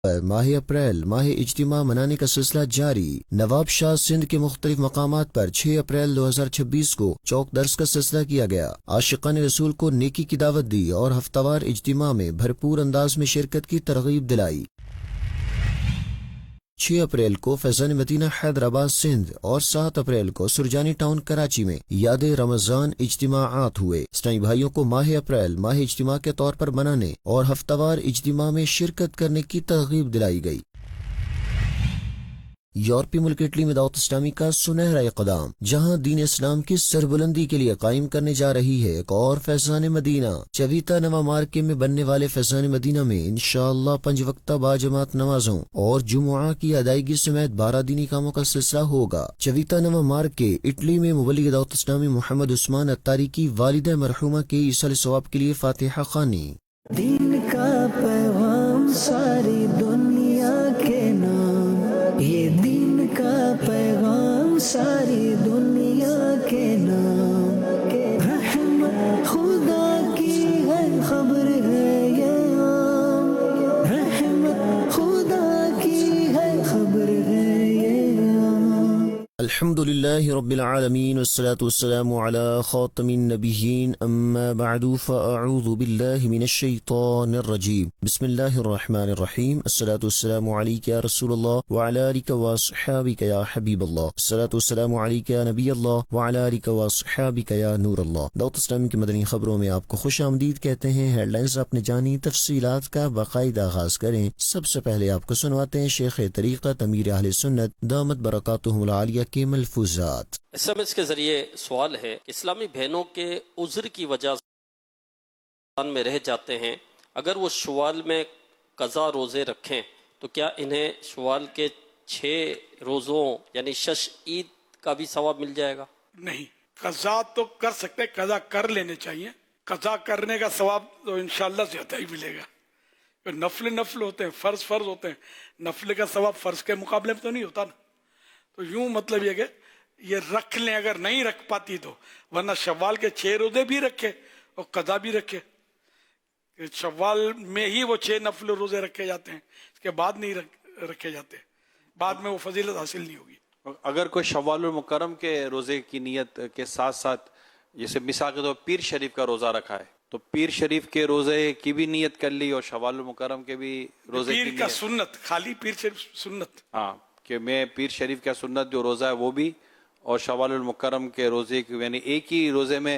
ماہ اپریل ماہ اجتماع منانے کا سلسلہ جاری۔ نواب شاہ سندھ کے مختلف مقامات پر 6 اپریل 2026 کو چوک درس کا سلسلہ کیا گیا۔ عاشقان رسول کو نیکی کی دعوت دی اور ہفتہ وار اجتماع میں بھرپور انداز میں شرکت کی ترغیب دلائی۔ 6 اپریل کو فیضان مدینہ حیدرآباد سندھ اور 7 اپریل کو سرجانی ٹاؤن کراچی میں یاد رمضان اجتماعات ہوئے۔ اسلامی بھائیوں کو ماہ اپریل ماہ اجتماع کے طور پر منانے اور ہفتہ وار اجتماع میں شرکت کرنے کی ترغیب دلائی گئی۔ یورپی ملک اٹلی میں دعوت اسلامی کا سنہرا اقدام، جہاں دین اسلام کی سربلندی کے لیے قائم کرنے جا رہی ہے ایک اور فیضان مدینہ۔ چویتا نوا مارکے میں بننے والے فیضان مدینہ میں انشاءاللہ 5 وقتہ باجماعت نمازوں اور جمعہ کی ادائیگی سمیت 12 دینی کاموں کا سلسلہ ہوگا۔ چویتا نوا مارکے اٹلی میں مبلغ دعوت اسلامی محمد عثمان اتاری کی والدہ مرحومہ کے ایصال ثواب کے لیے فاتحہ خوانی۔ دین کا پیغام ساری دنیا کے نام، یہ دین کا پیغام ساری دنیا کے نام، رحمت خدا کی ہے خبر ہے یہ عام، رحمت خدا کی ہے خبر ہے یہ عام۔ الحمد للہ رب العالمین والصلاة والسلام على خاتم النبیین اما بعد فاعوذ باللہ من الشیطان الرجیم بسم اللہ الرحمن الرحیم الصلاة والسلام علیک یا رسول اللہ وعلی آلک واصحابک یا حبیب اللہ، الصلاة والسلام علیک یا نبی اللہ وعلی آلک واصحابک یا نور اللہ۔ دعوت اسلامی کی مدنی خبروں میں آپ کو خوش آمدید کہتے ہیں۔ ہیڈ لائنز آپ نے جانی، تفصیلات کا باقاعدہ آغاز کریں۔ سب سے پہلے آپ کو سنواتے ہیں شیخ طریقت امیر اہل سنت دامت برکاتہم العالیہ کے ملفوظات۔ ایس ایم ایس کے ذریعے سوال ہے کہ اسلامی بہنوں کے عذر کی وجہ سے میں رہ جاتے ہیں، اگر وہ شوال میں قضا روزے رکھیں تو کیا انہیں شوال کے 6 روزوں یعنی شش عید کا بھی ثواب مل جائے گا؟ نہیں، قضا تو کر سکتے، قضا کر لینے چاہیے۔ قضا کرنے کا ثواب تو انشاءاللہ زیادہ ہی ملے گا۔ نفل ہوتے ہیں، فرض ہوتے ہیں، نفل کا ثواب فرض کے مقابلے میں تو نہیں ہوتا نا۔ تو یوں مطلب یہ کہ یہ رکھ لیں، اگر نہیں رکھ پاتی تو، ورنہ شوال کے 6 روزے بھی رکھے اور قضا بھی رکھے۔ شوال میں ہی وہ 6 نفل روزے رکھے جاتے ہیں، اس کے بعد نہیں رکھے جاتے، بعد میں وہ فضیلت حاصل نہیں ہوگی۔ اگر کوئی شوال المکرم کے روزے کی نیت کے ساتھ ساتھ، جیسے مثال کے طور پر پیر شریف کا روزہ رکھا ہے، تو پیر شریف کے روزے کی بھی نیت کر لی اور شوال المکرم کے بھی روزے کی پیر کا سنت، خالی پیر شریف سنت، ہاں، کہ میں پیر شریف کا سنت جو روزہ ہے وہ بھی، اور شوال المکرم کے روزے کی، یعنی ایک ہی روزے میں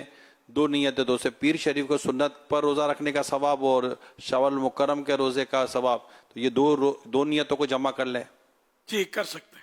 2 نیتیں، تو اسے پیر شریف کو سنت پر روزہ رکھنے کا ثواب اور شوال المکرم کے روزے کا ثواب، تو یہ دو نیتوں کو جمع کر لیں۔ جی کر سکتے ہیں۔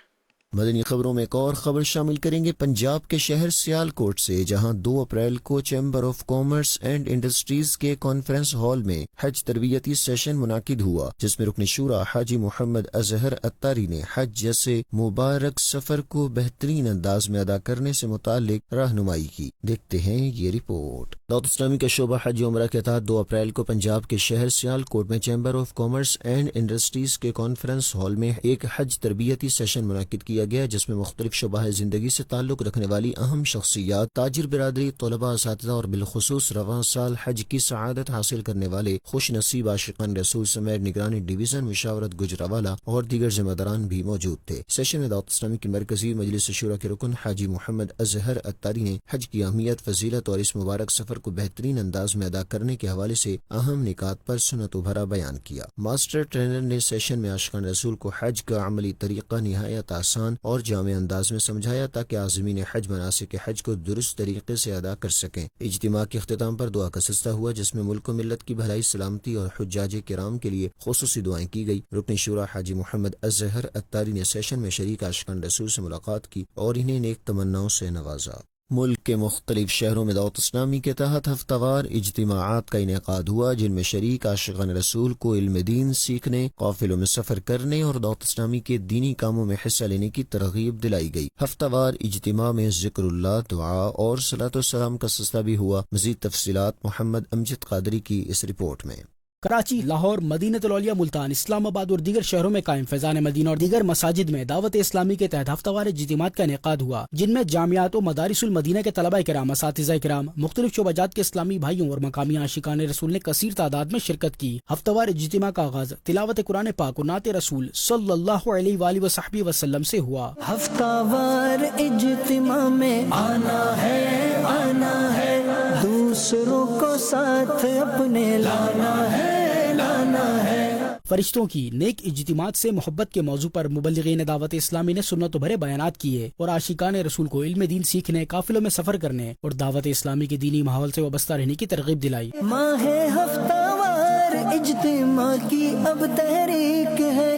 مدنی خبروں میں ایک اور خبر شامل کریں گے پنجاب کے شہر سیالکوٹ سے، جہاں 2 اپریل کو chamber of commerce and industries کے کانفرنس ہال میں حج تربیتی سیشن منعقد ہوا، جس میں رکن شورا حاجی محمد اظہر اتاری نے حج جیسے مبارک سفر کو بہترین انداز میں ادا کرنے سے متعلق رہنمائی کی۔ دیکھتے ہیں یہ رپورٹ۔ دعوت اسلامی کا شعبہ حج عمرہ کے تحت 2 اپریل کو پنجاب کے شہر سیالکوٹ میں chamber of commerce and industries کے کانفرنس ہال میں ایک حج تربیتی سیشن منعقد کیا گیا، جس میں مختلف شعبہ زندگی سے تعلق رکھنے والی اہم شخصیات، تاجر برادری، طلباء، اساتذہ اور بالخصوص رواں سال حج کی سعادت حاصل کرنے والے خوش نصیب عاشقان رسول سمیت نگرانی ڈویژن مشاورت گجرانوالہ اور دیگر ذمہ داران بھی موجود تھے۔ سیشن میں دعوت اسلامی کی مرکزی مجلس شورا کے رکن حاجی محمد اظہر اتاری نے حج کی اہمیت، فضیلت اور اس مبارک سفر کو بہترین انداز میں ادا کرنے کے حوالے سے اہم نکات پر سنت بھرا بیان کیا۔ ماسٹر ٹرینر نے سیشن میں عاشقان رسول کو حج کا عملی طریقہ نہایت آسان اور جامع انداز میں سمجھایا تاکہ عازمین حج مناسک حج کو درست طریقے سے ادا کر سکیں۔ اجتماع کے اختتام پر دعا کا سلسلہ ہوا، جس میں ملک و ملت کی بھلائی، سلامتی اور حجاج کرام کے لیے خصوصی دعائیں کی گئی۔ رکن شورا حاجی محمد اظہر اتاری نے سیشن میں شریک عاشقان رسول سے ملاقات کی اور انہیں نیک تمناؤں سے نوازا۔ ملک کے مختلف شہروں میں دعوت اسلامی کے تحت ہفتہ وار اجتماعات کا انعقاد ہوا، جن میں شریک عاشقان رسول کو علم دین سیکھنے، قافلوں میں سفر کرنے اور دعوت اسلامی کے دینی کاموں میں حصہ لینے کی ترغیب دلائی گئی۔ ہفتہ وار اجتماع میں ذکر اللہ، دعا اور صلاۃ والسلام کا سلسلہ بھی ہوا۔ مزید تفصیلات محمد امجد قادری کی اس رپورٹ میں۔ کراچی، لاہور، مدینہ الاولیاء ملتان، اسلام آباد اور دیگر شہروں میں قائم فیضان مدینہ اور دیگر مساجد میں دعوت اسلامی کے تحت ہفتہ وار اجتماعات کا انعقاد ہوا، جن میں جامعات و مدارس المدینہ کے طلبہ کرام، اساتذہ کرام، مختلف شعبہ جات کے اسلامی بھائیوں اور مقامی عاشقان رسول نے کثیر تعداد میں شرکت کی۔ ہفتہ وار اجتماع کا آغاز تلاوت قرآن پاک اور نعت رسول صلی اللہ علیہ وآلہ وصحبہ وسلم سے ہوا۔ ہفتہ وار اجتماع میں آنا ہے، دوسروں کو ساتھ اپنے لانا ہے۔ فرشتوں کی نیک اجتماعات سے محبت کے موضوع پر مبلغین دعوت اسلامی نے سنت و بھرے بیانات کیے اور عاشقان رسول کو علم دین سیکھنے، قافلوں میں سفر کرنے اور دعوت اسلامی کے دینی ماحول سے وابستہ رہنے کی ترغیب دلائی۔ ماہ ہفتہ وار اجتماع کی اب تحریک ہے،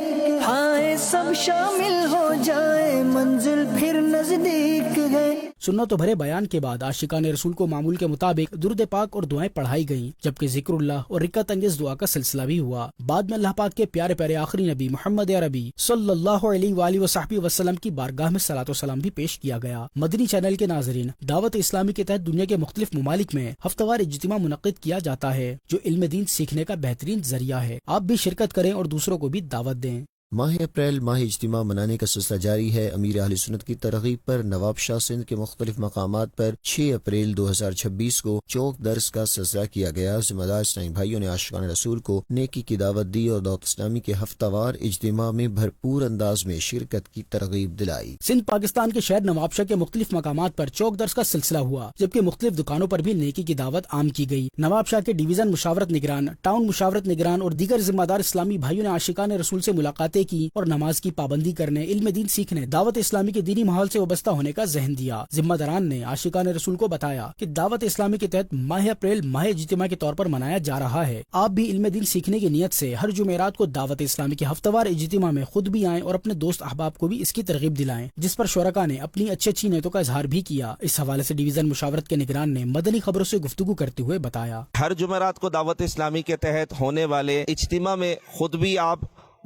آئے سب شامل ہو جائے، منزل پھر نزدیک ہے۔ سنت و بھرے بیان کے بعد عاشقان رسول کو معمول کے مطابق درود پاک اور دعائیں پڑھائی گئیں، جبکہ ذکر اللہ اور رکعت انگیز دعا کا سلسلہ بھی ہوا۔ بعد میں اللہ پاک کے پیارے پیارے آخری نبی محمد عربی صلی اللہ علیہ وآلہ وصحبہ وسلم کی بارگاہ میں صلاۃ و سلام بھی پیش کیا گیا۔ مدنی چینل کے ناظرین، دعوت اسلامی کے تحت دنیا کے مختلف ممالک میں ہفتہ وار اجتماع منعقد کیا جاتا ہے، جو علم دین سیکھنے کا بہترین ذریعہ ہے۔ آپ بھی شرکت کریں اور دوسروں کو بھی دعوت دیں۔ ماہ اپریل ماہ اجتماع منانے کا سلسلہ جاری ہے۔ امیر اہل سنت کی ترغیب پر نواب شاہ سندھ کے مختلف مقامات پر 6 اپریل 2026 کو چوک درس کا سلسلہ کیا گیا۔ ذمہ دار اسلامی بھائیوں نے عاشقان رسول کو نیکی کی دعوت دی اور دعوت اسلامی کے ہفتہ وار اجتماع میں بھرپور انداز میں شرکت کی ترغیب دلائی۔ سندھ پاکستان کے شہر نواب شاہ کے مختلف مقامات پر چوک درس کا سلسلہ ہوا، جبکہ مختلف دکانوں پر بھی نیکی کی دعوت عام کی گئی۔ نواب شاہ کے ڈویژن مشاورت نگران، ٹاؤن مشاورت نگران اور دیگر ذمہ دار اسلامی بھائیوں نے عاشقان رسول سے ملاقاتیں کی اور نماز کی پابندی کرنے، علم دین سیکھنے، دعوت اسلامی کے دینی ماحول سے وابستہ ہونے کا ذہن دیا۔ ذمہ داران نے عاشقان رسول کو بتایا کہ دعوت اسلامی کے تحت ماہ اپریل ماہ اجتماع کے طور پر منایا جا رہا ہے۔ آپ بھی علم دین سیکھنے کی نیت سے ہر جمعرات کو دعوت اسلامی کے ہفتہ وار اجتماع میں خود بھی آئیں اور اپنے دوست احباب کو بھی اس کی ترغیب دلائیں، جس پر شرکاء نے اپنی اچھی نیتوں کا اظہار بھی کیا۔ اس حوالے سے ڈویژن مشاورت کے نگران نے مدنی خبروں سے گفتگو کرتے ہوئے بتایا، ہر جمعرات کو دعوت اسلامی کے تحت ہونے والے اجتماع میں خود بھی آپ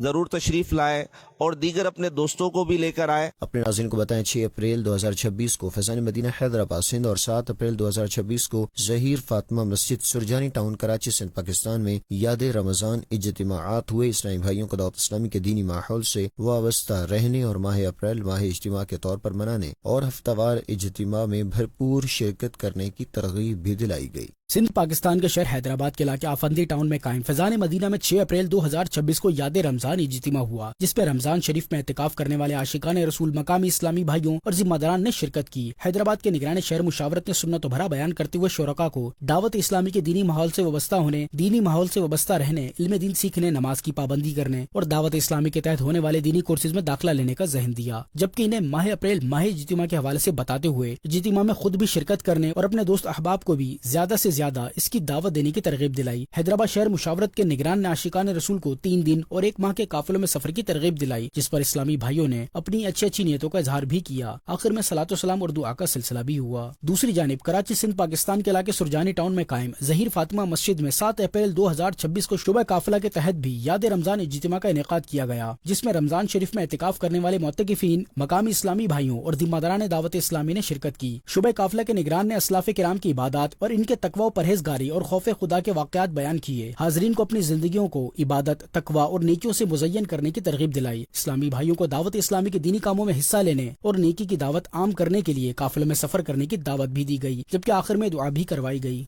ضرور تشریف لائیں اور دیگر اپنے دوستوں کو بھی لے کر آئے۔ اپنے ناظرین کو بتائیں 6 اپریل 2026 کو فیضان مدینہ حیدرآباد سندھ اور 7 اپریل 2026 کو ظہیر فاطمہ مسجد سرجانی ٹاؤن کراچی سندھ پاکستان میں یاد رمضان اجتماعات ہوئے۔ اسلامی بھائیوں کو دعوت اسلامی کے دینی ماحول سے وابستہ رہنے اور ماہ اپریل ماہ اجتماع کے طور پر منانے اور ہفتہ وار اجتماع میں بھرپور شرکت کرنے کی ترغیب بھی دلائی گئی۔ سندھ پاکستان کے شہر حیدرآباد کے علاقے آفندی ٹاؤن میں قائم فیضان مدینہ میں 6 اپریل 2026 کو یاد رمضان اجتماع ہوا، جس پہ رمضان شریف میں اعتکاف کرنے والے عاشقان رسول، مقامی اسلامی بھائیوں اور ذمہ داران نے شرکت کی۔ حیدرآباد کے نگران شہر مشاورت نے سنت و بھرا بیان کرتے ہوئے شرکاء کو دعوت اسلامی کے دینی ماحول سے وابستہ ہونے، دینی ماحول سے وابستہ رہنے، علم دین سیکھنے، نماز کی پابندی کرنے اور دعوت اسلامی کے تحت ہونے والے دینی کورسز میں داخلہ لینے کا ذہن دیا، جبکہ انہیں ماہ اپریل ماہ اجتماع کے حوالے سے بتاتے ہوئے اجتماع میں خود بھی شرکت کرنے اور اپنے دوست احباب کو بھی زیادہ سے زیادہ اس کی دعوت دینے کی ترغیب دلائی۔ حیدرآباد شہر مشاورت کے نگران نے عاشقان رسول کو 3 دن اور 1 ماہ کے قافلوں میں سفر کی ترغیب دلائی، جس پر اسلامی بھائیوں نے اپنی اچھی نیتوں کا اظہار بھی کیا۔ آخر میں صلاۃ و سلام اور دعا کا سلسلہ بھی ہوا۔ دوسری جانب کراچی سندھ پاکستان کے علاقے سرجانی ٹاؤن میں قائم ظہیر فاطمہ مسجد میں 7 اپریل 2026 کو شعبہ قافلہ کے تحت بھی یاد رمضان اجتماع کا انعقاد کیا گیا، جس میں رمضان شریف میں اعتکاف کرنے والے معتکفین، مقامی اسلامی بھائیوں اور ذمہ داران دعوت اسلامی نے شرکت کی۔ شعبہ قافلہ کے نگران نے اسلاف کرام کی عبادات اور ان کے تقوی و پرہیزگاری اور خوف خدا کے واقعات بیان کیے۔ حاضرین کو اپنی زندگیوں کو عبادت، تقوی اور نیکیوں سے مزین کرنے کی ترغیب دلائی۔ اسلامی بھائیوں کو دعوت اسلامی کے دینی کاموں میں حصہ لینے اور نیکی کی دعوت عام کرنے کے لیے قافلے میں سفر کرنے کی دعوت بھی دی گئی، جبکہ آخر میں دعا بھی کروائی گئی۔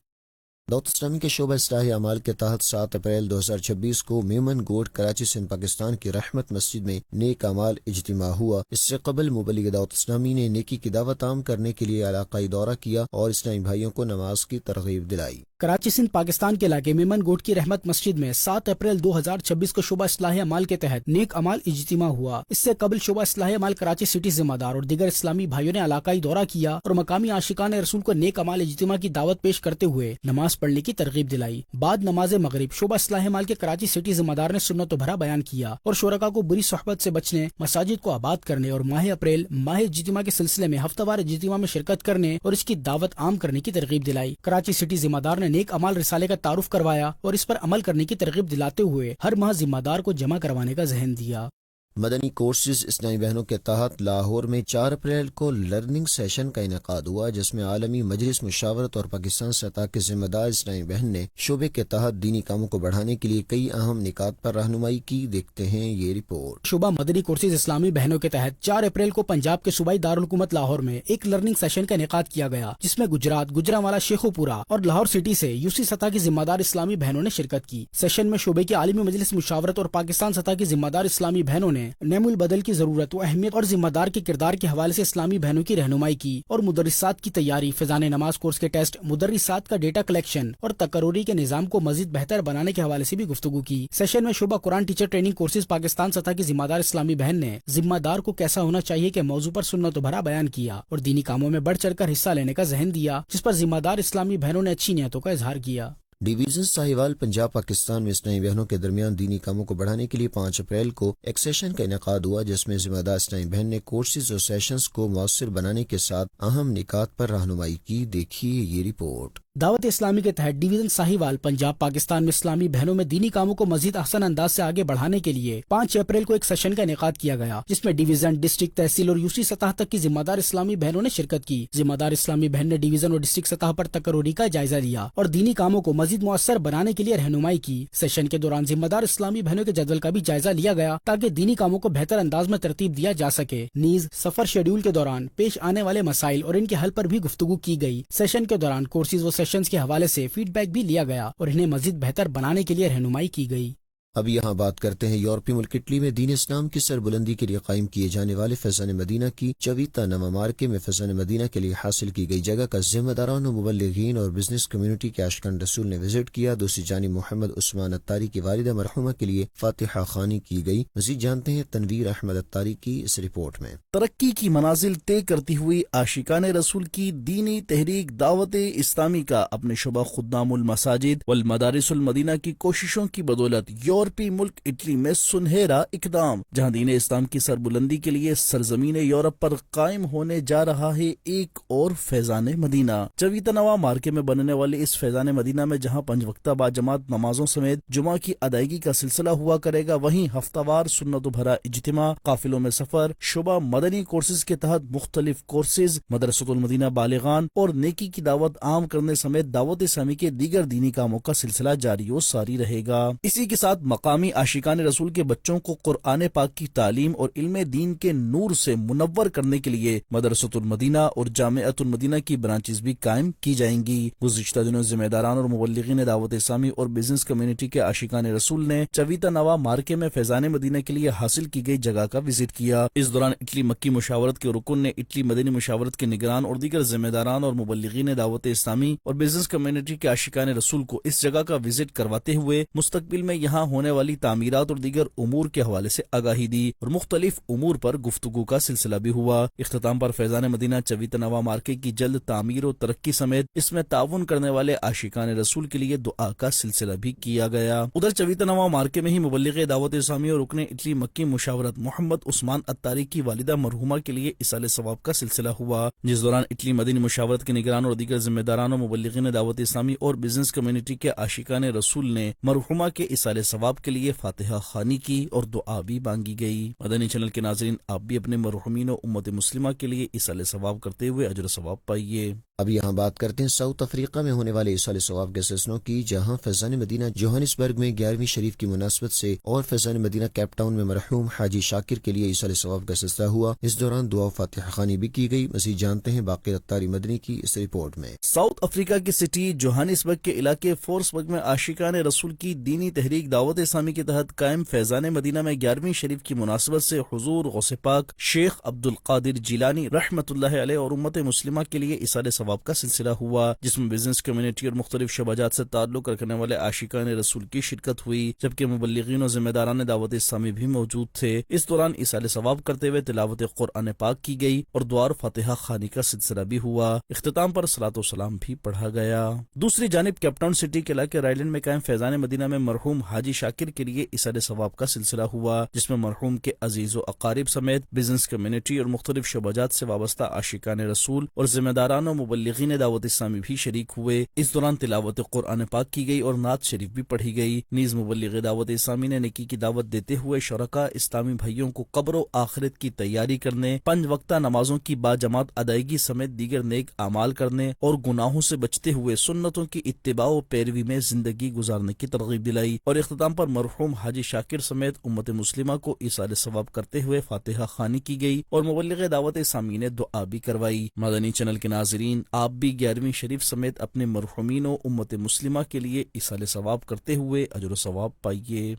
دعوت اسلامی کے شعبہ اصلاح اعمال کے تحت 7 اپریل 2026 کو میمن گوٹ کراچی سندھ پاکستان کی رحمت مسجد میں نیک اعمال اجتماع ہوا۔ اس سے قبل مبلغ دعوت اسلامی نے نیکی کی دعوت عام کرنے کے لیے علاقائی دورہ کیا اور اسلامی بھائیوں کو نماز کی ترغیب دلائی۔ کراچی سندھ پاکستان کے علاقے میمن گوٹ کی رحمت مسجد میں 7 اپریل 2026 کو شعبہ اصلاح اعمال کے تحت نیک اعمال اجتماع ہوا۔ اس سے قبل شعبہ اصلاح اعمال کراچی سٹی ذمہ دار اور دیگر اسلامی بھائیوں نے علاقائی دورہ کیا اور مقامی عاشقان رسول کو نیک اعمال اجتماع کی دعوت پیش کرتے ہوئے نماز پڑھنے کی ترغیب دلائی۔ بعد نماز مغرب شعبہ اصلاح اعمال کے کراچی سٹی ذمہ دار نے سنت و بھرا بیان کیا اور شرکاء کو بری صحبت سے بچنے، مساجد کو آباد کرنے اور ماہ اپریل ماہ اجتماع کے سلسلے میں ہفتہ وار اجتماع میں شرکت کرنے اور اس کی دعوت عام کرنے کی ترغیب دلائی۔ کراچی سٹی ذمہ دار نے نیک اعمال رسالے کا تعارف کروایا اور اس پر عمل کرنے کی ترغیب دلاتے ہوئے ہر ماہ ذمہ دار کو جمع کروانے کا ذہن دیا۔ مدنی کورسز اسلامی بہنوں کے تحت لاہور میں 4 اپریل کو لرننگ سیشن کا انعقاد ہوا، جس میں عالمی مجلس مشاورت اور پاکستان سطح کے ذمہ دار اسلامی بہن نے شعبے کے تحت دینی کاموں کو بڑھانے کے لیے کئی اہم نکات پر رہنمائی کی۔ دیکھتے ہیں یہ رپورٹ۔ شعبہ مدنی کورسز اسلامی بہنوں کے تحت 4 اپریل کو پنجاب کے صوبائی دارالحکومت لاہور میں ایک لرننگ سیشن کا انعقاد کیا گیا، جس میں گجرات، گوجرانوالہ، شیخوپورہ اور لاہور سٹی سے یوسی سطح کی ذمہ دار اسلامی بہنوں نے شرکت کی۔ سیشن میں شعبے کی عالمی مجلس مشاورت اور پاکستان سطح کی ذمہ دار اسلامی بہنوں نے نعم البدل کی ضرورت و اہمیت اور ذمہ دار کے کردار کے حوالے سے اسلامی بہنوں کی رہنمائی کی اور مدرسات کی تیاری، فیضان نماز کورس کے ٹیسٹ، مدرسات کا ڈیٹا کلیکشن اور تقرری کے نظام کو مزید بہتر بنانے کے حوالے سے بھی گفتگو کی۔ سیشن میں شعبہ قرآن ٹیچر ٹریننگ کورسز پاکستان سطح کی ذمہ دار اسلامی بہن نے ذمہ دار کو کیسا ہونا چاہیے کے موضوع پر سنت و بھرا بیان کیا اور دینی کاموں میں بڑھ چڑھ کر حصہ لینے کا ذہن دیا، جس پر ذمہ دار اسلامی بہنوں نے اچھی نیتوں کا اظہار کیا۔ ڈویژن ساہیوال پنجاب پاکستان میں اسلامی بہنوں کے درمیان دینی کاموں کو بڑھانے کے لیے 5 اپریل کو ایک سیشن کا انعقاد ہوا، جس میں ذمہ دار اسلامی بہن نے کورسز اور سیشنز کو مؤثر بنانے کے ساتھ اہم نکات پر رہنمائی کی۔ دیکھیے یہ رپورٹ۔ دعوت اسلامی کے تحت ڈویژن ساہیوال پنجاب پاکستان میں اسلامی بہنوں میں دینی کاموں کو مزید احسن انداز سے آگے بڑھانے کے لیے 5 اپریل کو ایک سیشن کا انعقاد کیا گیا، جس میں ڈویژن، ڈسٹرکٹ، تحصیل اور یوسی سطح تک کی ذمہ دار اسلامی بہنوں نے شرکت کی۔ ذمہ دار اسلامی بہن نے ڈویژن اور ڈسٹرکٹ سطح پر تقرری کا جائزہ لیا اور دینی کاموں کو مزید مؤثر بنانے کے لیے رہنمائی کی۔ سیشن کے دوران ذمہ دار اسلامی بہنوں کے جدول کا بھی جائزہ لیا گیا تاکہ دینی کاموں کو بہتر انداز میں ترتیب دیا جا سکے۔ نیز سفر شیڈول کے دوران پیش آنے والے مسائل اور ان کے حل پر بھی گفتگو کی گئی۔ سیشن کے دوران کورسز و سیشنز کے حوالے سے فیڈ بیک بھی لیا گیا اور انہیں مزید بہتر بنانے کے لیے رہنمائی کی گئی۔ اب یہاں بات کرتے ہیں یورپی ملک اٹلی میں دین اسلام کی سربلندی کے لیے قائم کیے جانے والے فیضان مدینہ کی چویتا نما مارکے میں فیضان مدینہ کے لیے حاصل کی گئی جگہ کا ذمہ داران و مبلغین اور بزنس کمیونٹی کے عاشقان رسول نے وزٹ کیا۔ دوسری جانب محمد عثمان اتاری کی والدہ مرحومہ کے لیے فاتحہ خوانی کی گئی۔ مزید جانتے ہیں تنویر احمد اتاری کی اس رپورٹ میں۔ ترقی کی منازل طے کرتی ہوئی عاشقان رسول کی دینی تحریک دعوت اسلامی کا اپنے شعبہ خدام المساجد والمدارس المدینہ کی کوششوں کی بدولت یورپی ملک اٹلی میں سنہرا اقدام، جہاں دین اسلام کی سربلندی کے لیے سرزمین یورپ پر قائم ہونے جا رہا ہے ایک اور فیضان مدینہ۔ چویتا نوا مارکے میں بننے والے اس فیضان مدینہ میں جہاں 5 وقتہ با جماعت نمازوں سمیت جمعہ کی ادائیگی کا سلسلہ ہوا کرے گا، وہیں ہفتہ وار سنت و بھرا اجتماع، قافلوں میں سفر، شعبہ مدنی کورسز کے تحت مختلف کورسز، مدرسۃ المدینہ بالغان اور نیکی کی دعوت عام کرنے سمیت دعوت اسلامی کے دیگر دینی کاموں کا سلسلہ جاری و ساری رہے گا۔ اسی کے ساتھ مقامی عاشقان رسول کے بچوں کو قرآن پاک کی تعلیم اور علم دین کے نور سے منور کرنے کے لیے مدرسۃ المدینہ اور جامعۃ المدینہ کی برانچز بھی قائم کی جائیں گی۔ گزشتہ دنوں ذمہ داران اور مبلغین دعوت اسلامی اور بزنس کمیونٹی کے عاشقان رسول نے چویتا نوا مارکے میں فیضان مدینہ کے لیے حاصل کی گئی جگہ کا وزٹ کیا۔ اس دوران اٹلی مکی مشاورت کے رکن نے اٹلی مدنی مشاورت کے نگران اور دیگر ذمہ داران اور مبلغین دعوت اسلامی اور بزنس کمیونٹی کے عاشقان رسول کو اس جگہ کا وزٹ کرواتے ہوئے مستقبل میں یہاں ہونے والی تعمیرات اور دیگر امور کے حوالے سے آگاہی دی اور مختلف امور پر گفتگو کا سلسلہ بھی ہوا۔ اختتام پر فیضان مدینہ چویتا نوا مارکے کی جلد تعمیر و ترقی سمیت اس میں تعاون کرنے والے عاشقان رسول کے لیے دعا کا سلسلہ بھی کیا گیا۔ ادھر چویتا نوا مارکے میں ہی مبلغ دعوت اسلامی اور رکن اٹلی مکی مشاورت محمد عثمان اتاری کی والدہ مرحومہ کے لیے ایصال ثواب کا سلسلہ ہوا، جس دوران اٹلی مدنی مشاورت کے نگران اور دیگر ذمہ داران و مبلغین دعوت اسلامی اور بزنس کمیونٹی کے عاشقان رسول نے مرحومہ کے ایصال ثواب کے لیے فاتحہ خوانی کی اور دعا بھی مانگی گئی۔ مدنی چینل کے ناظرین، آپ بھی اپنے مرحومین و امت مسلمہ کے لیے ایصال ثواب کرتے ہوئے اجر و ثواب پائیے۔ اب یہاں بات کرتے ہیں ساؤتھ افریقہ میں ہونے والے ایصال ثواب کے سلسلوں کی، جہاں فیضان مدینہ جوہانسبرگ میں 11ویں شریف کی مناسبت سے اور فیضان مدینہ کیپ ٹاؤن میں مرحوم حاجی شاکر کے لیے ایصال ثواب کا سلسلہ ہوا۔ اس دوران دعا و فاتحہ خوانی بھی کی گئی۔ مزید جانتے ہیں باقر اتاری مدنی کی اس رپورٹ میں۔ ساؤتھ افریقہ کی سٹی جوہانسبرگ کے علاقے فورسبرگ میں عاشقان رسول کی دینی تحریک دعوت اسلامی کے تحت قائم فیضان مدینہ میں 11ویں شریف کی مناسبت سے حضور غوث پاک شیخ عبد القادر جیلانی رحمۃ اللہ علیہ اور امت مسلمہ کے لیے ایصال ثواب کا سلسلہ ہوا، جس میں بزنس کمیونٹی اور مختلف شعبات سے تعلق رکھنے والے عاشقان رسول کی شرکت ہوئی، جبکہ مبلغین اور ذمہ داران دعوت اسلامی بھی موجود تھے۔ اس دوران ایصال ثواب کرتے ہوئے تلاوت قرآن پاک کی گئی اور دعا اور فاتحہ خوانی کا سلسلہ بھی ہوا۔ اختتام پر صلاۃ و سلام بھی پڑھا گیا۔ دوسری جانب کیپ ٹاؤن سٹی کے علاقے رائلینڈ میں قائم فیضان مدینہ میں مرحوم حاجی شاکر کے لیے ایصال ثواب کا سلسلہ ہوا، جس میں مرحوم کے عزیز و اقارب سمیت بزنس کمیونٹی اور مختلف شعبات سے وابستہ عاشقان رسول اور ذمہ داران و مبلغین دعوت اسلامی بھی شریک ہوئے۔ اس دوران تلاوت قرآن پاک کی گئی اور نعت شریف بھی پڑھی گئی۔ نیز مبلغ دعوت اسلامی نے نیکی کی دعوت دیتے ہوئے شرکاء اسلامی بھائیوں کو قبر و آخرت کی تیاری کرنے، 5 وقتہ نمازوں کی باجماعت ادائیگی سمیت دیگر نیک اعمال کرنے اور گناہوں سے بچتے ہوئے سنتوں کی اتباع و پیروی میں زندگی گزارنے کی ترغیب دلائی، اور اختتام پر مرحوم حاجی شاکر سمیت امت مسلمہ کو ایصال ثواب کرتے ہوئے فاتحہ خوانی کی گئی اور مبلغ دعوت اسلامی نے دعا بھی کروائی۔ مدنی چینل کے ناظرین، آپ بھی 11ویں شریف سمیت اپنے مرحومین و امت مسلمہ کے لیے ایصال ثواب کرتے ہوئے اجر و ثواب پائیے۔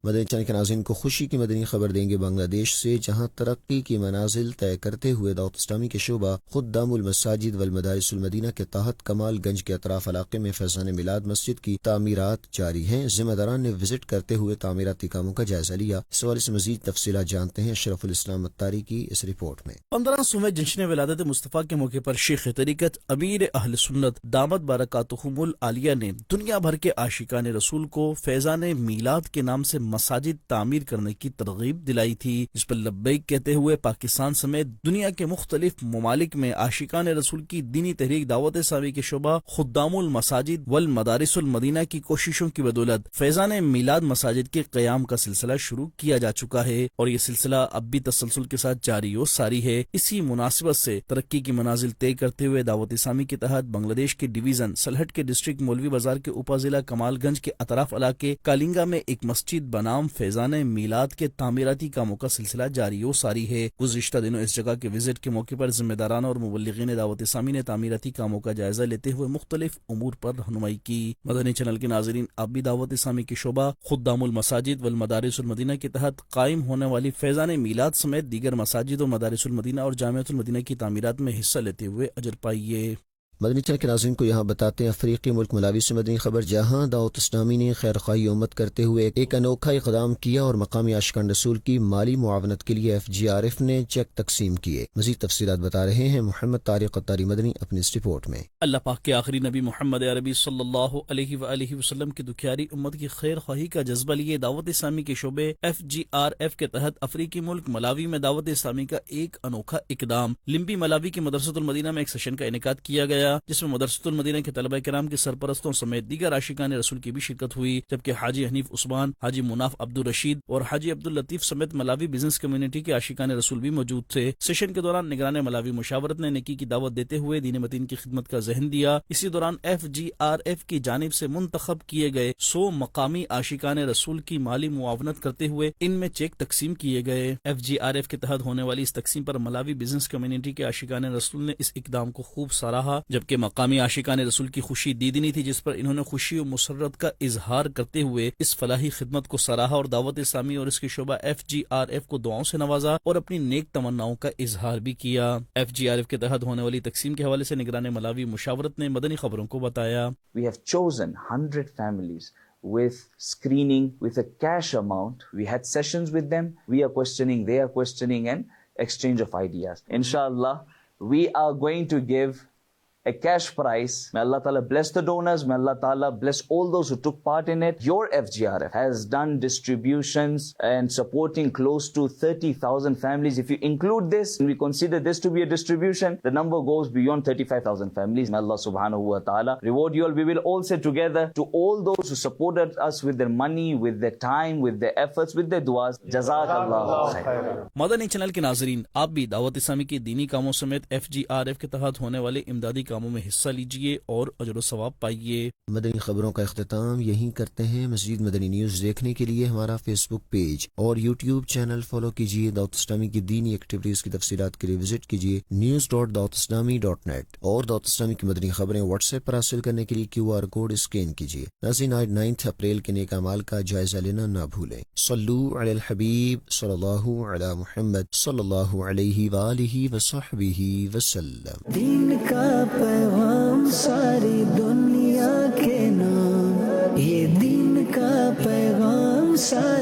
مدنی چینل کے ناظرین کو خوشی کی مدنی خبر دیں گے بنگلہ دیش سے، جہاں ترقی کی منازل طے کرتے ہوئے دعوت اسلامی کے شعبہ خدام المساجد والمدارس المدینہ کے تحت کمال گنج کے اطراف علاقے میں فیضان میلاد مسجد کی تعمیرات جاری ہیں۔ ذمہ داران نے وزٹ کرتے ہوئے تعمیراتی کاموں کا جائزہ لیا۔ اس حوالے سے مزید تفصیلات جانتے ہیں اشرف الاسلام اتاری کی اس رپورٹ میں۔ 1500ویں جشن ولادت مصطفیٰ کے موقع پر شیخ طریقت امیر اہل سنت دامت برکاتہم العالیہ نے دنیا بھر کے عاشقان رسول کو فیضان میلاد کے نام سے مساجد تعمیر کرنے کی ترغیب دلائی تھی، جس پر لبیک کہتے ہوئے پاکستان سمیت دنیا کے مختلف ممالک میں عاشقان رسول کی دینی تحریک دعوت اسلامی کے شعبہ خدام المساجد والمدارس المدینہ کی کوششوں کی بدولت فیضان میلاد مساجد کے قیام کا سلسلہ شروع کیا جا چکا ہے، اور یہ سلسلہ اب بھی تسلسل کے ساتھ جاری و ساری ہے۔ اسی مناسبت سے ترقی کی منازل طے کرتے ہوئے دعوت اسلامی کے تحت بنگلہ دیش کے ڈویژن سلہٹ کے ڈسٹرکٹ مولوی بازار کے اوپا ضلع کمال گنج کے اطراف علاقے کالنگا میں ایک مسجد بنام فیضان میلاد کے تعمیراتی کاموں کا سلسلہ جاری و ساری ہے۔ گزشتہ دنوں اس جگہ کے وزٹ کے موقع پر ذمہ داران اور مبلغین دعوت اسلامی نے تعمیراتی کاموں کا جائزہ لیتے ہوئے مختلف امور پر رہنمائی کی۔ مدنی چینل کے ناظرین، اب بھی دعوت اسلامی کے شعبہ خدام المساجد والمدارس المدینہ کے تحت قائم ہونے والی فیضان میلاد سمیت دیگر مساجد و مدارس المدینہ اور جامعۃ المدینہ کی تعمیرات میں حصہ لیتے ہوئے اجر پائیے۔ مدنی چینل کے ناظرین کو یہاں بتاتے ہیں افریقی ملک ملاوی سے مدنی خبر، جہاں دعوت اسلامی نے خیر خواہی امت کرتے ہوئے ایک انوکھا اقدام کیا اور مقامی عاشقان رسول کی مالی معاونت کے لیے FGRF نے چیک تقسیم کیے۔ مزید تفصیلات بتا رہے ہیں محمد طارق اتاری مدنی اپنی اس رپورٹ میں۔ اللہ پاک کے آخری نبی محمد عربی صلی اللہ علیہ وآلہ وسلم کی دکھیاری امت کی خیر خواہی کا جذبہ لیے دعوت اسلامی کے شعبے FGRF کے تحت افریقی ملک ملاوی میں دعوت اسلامی کا ایک انوکھا اقدام لمبی ملاوی کی مدرسۃ المدینہ میں ایک سیشن کا انعقاد کیا گیا، جس میں مدرسۃ المدینہ کے طلبہ کرام کے سرپرستوں سمیت دیگر عاشقان رسول کی بھی شرکت ہوئی، جبکہ حاجی حنیف عثمان، حاجی مناف عبدالرشید اور حاجی عبداللطیف سمیت ملاوی بزنس کمیونٹی کے عاشقان رسول بھی موجود تھے۔ سیشن کے دوران نگران ملاوی مشاورت نے نیکی کی دعوت دیتے ہوئے دین متین کی خدمت کا ذہن دیا۔ اسی دوران FGRF کی جانب سے منتخب کیے گئے 100 مقامی عاشقان رسول کی مالی معاونت کرتے ہوئے ان میں چیک تقسیم کیے گئے۔ FGRF کے تحت ہونے والی اس تقسیم پر ملاوی بزنس کمیونٹی کے عاشقان رسول نے اس اقدام کو خوب سراہا، جبکہ مقامی عاشقان رسول کی خوشی دیدنی تھی، جس پر انہوں نے خوشی و مسرت کا اظہار کرتے ہوئے اس فلاحی خدمت کو سراہا اور دعوت اسلامی اور اس کے شعبہ FGRF کو دعاؤں سے نوازا اور اپنی نیک تمناؤں کا اظہار بھی کیا۔ FGRF کے تحت ہونے والی تقسیم کے حوالے سے نگران ملاوی مشاورت نے مدنی خبروں کو بتایا۔ We have chosen 100 families with screening, with a cash amount. We had sessions with them. We are questioning, they are questioning, and exchange of ideas. Inshallah, we are going to give a cash prize. May Allah Ta'ala bless the donors. May Allah Ta'ala bless all those who took part in it. Your FGRF has done distributions and supporting close to 30,000 families. If you include this, and we consider this to be a distribution, the number goes beyond 35,000 families. May Allah Subhanahu wa Ta'ala reward you all. We will all say together to all those who supported us with their money, with their time, with their efforts, with their duas. Jazakallah khair. Madani channel کے ناظرین، آپ بھی دعوت اسلامی کے دینی کاموں سمیت FGRF کے تحت ہونے والے امدادی کاموں میں حصہ لیجئے اور اجر و ثواب پائیے۔ مدنی خبروں کا اختتام یہیں کرتے ہیں۔ مزید مدنی نیوز دیکھنے کے لیے ہمارا فیس بک پیج اور یوٹیوب چینل فالو کیجیے۔ دعوت اسلامی کی دینی ایکٹیویٹیز کی تفصیلات کے لیے وزٹ کیجیے news.dawatislami.net اور دعوت اسلامی کی مدنی خبریں واٹس ایپ پر حاصل کرنے کے لیے QR کوڈ اسکین کیجیے۔ ناظرین، آج 9 اپریل کے نیک اعمال کا جائزہ لینا نہ بھولیں۔ صلو علی الحبیب صلی اللہ علی محمد صلی اللہ علیہ وآلہ وصحبہ وسلم۔ دین کا پیغام ساری دنیا کے نام، یہ دین کا پیغام ساری